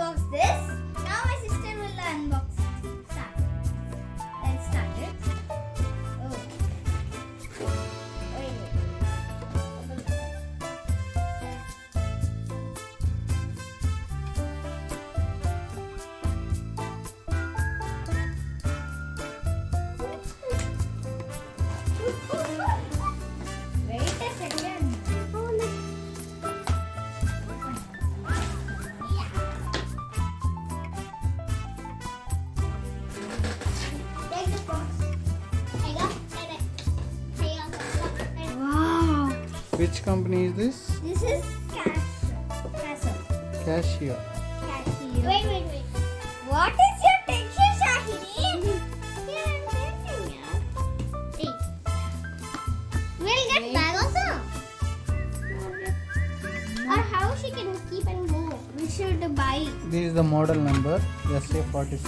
unbox this. Now my sister will unbox it. Start. Let's start it. Oh. Wait. Wait a second. Take this box. Wow. Which company is this? This is Casio. Casio. Casio. Wait. What is your texture, Shahini? We'll get bag also. Or how she can keep and go. We should buy. This is the model number SA47.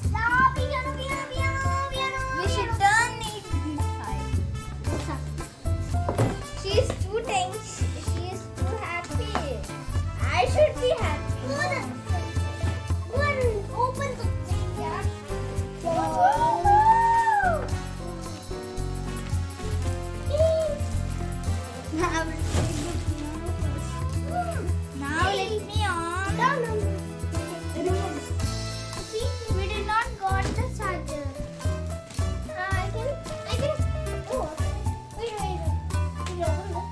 Stop, piano. We should turn it this side. She is too tense. She is too happy. I should be happy. Open the thing, yeah. Now let me on. See, we did not got the charger. I can. Oh, wait. Can you open this?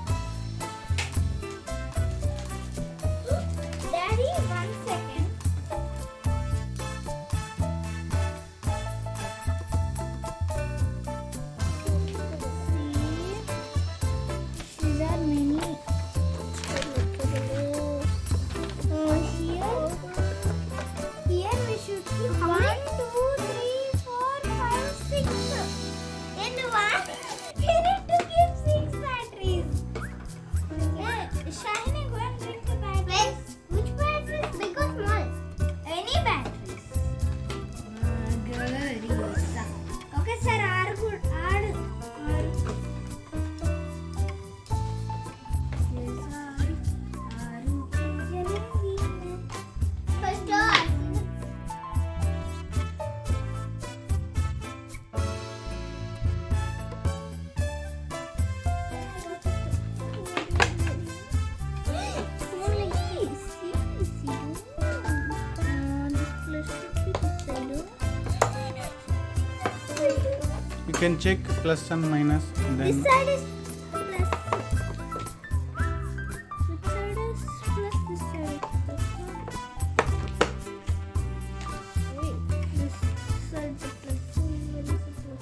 Daddy, 1 second. See, these are many. Here we should keep 1, 2, 3, 4, 5, 6. In one, we need to keep 6 batteries. Shahini, go and bring the batteries. Which batteries? Big or small? Any batteries. Okay, sir. Are good. First door. You can check plus and minus. And This then side is plus. Which side is plus? This side is plus. Wait, this side is plus. Where is the plus?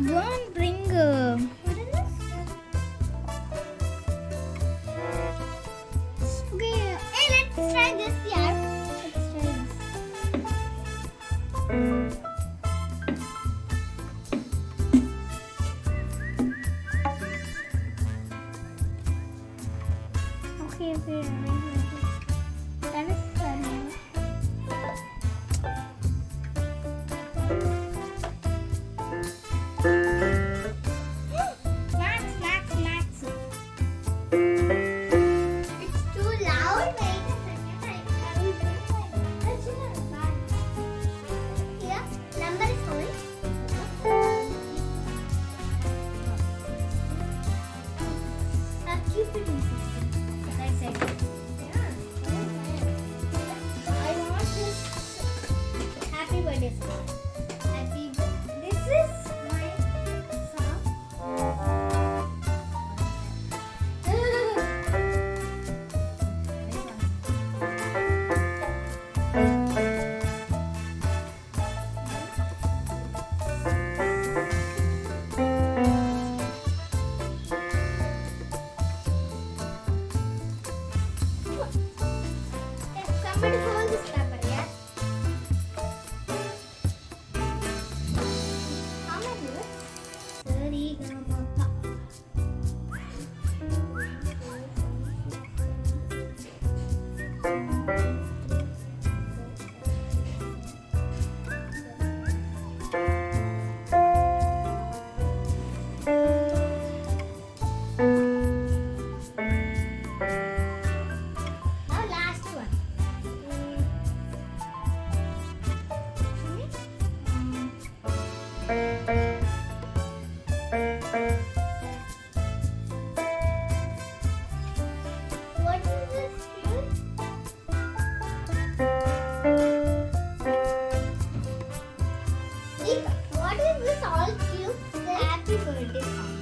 go and bring. What is this? Okay. Hey, let's try this. Yeah. Let's try this. Okay. That is funny. Max. It's too loud. Wait a second. I will bring my bag. Here, number is on. Keep it in right side. I want this. Happy birthday song. This is my song. Somebody hold this paper, yeah? How am I doing? Sa-re-ga-ma-pa. Now last one. What is this here? Nick, what is this all cute? Happy birthday song.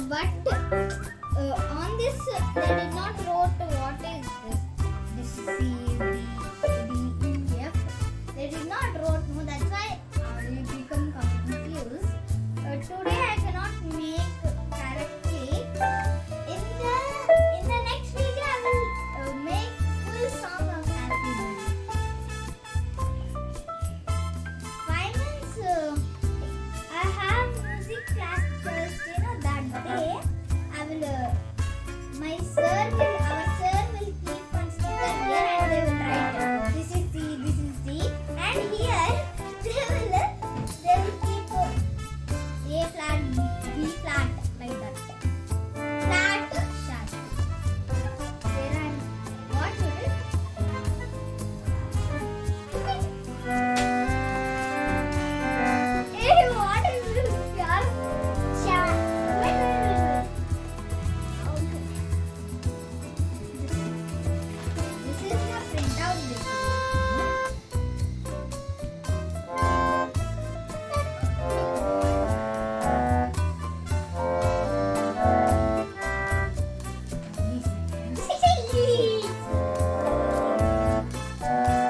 But on this they did not wrote what is this. This C, D, E, F. They did not wrote no. That's why you become confused. Today I cannot make correctly. In the next video I will make full song of Happy Birthday. Why means I have music class first. You know that day I will. Our sir will keep one sticker here and they will write this is C, this is D, and here they will keep A flat, B flat like that. Flat, sharp. There and what would it? Hey, what is this? Yaar? Sharp. Wait. This is the printout list.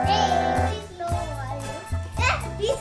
Hey, please low volume. These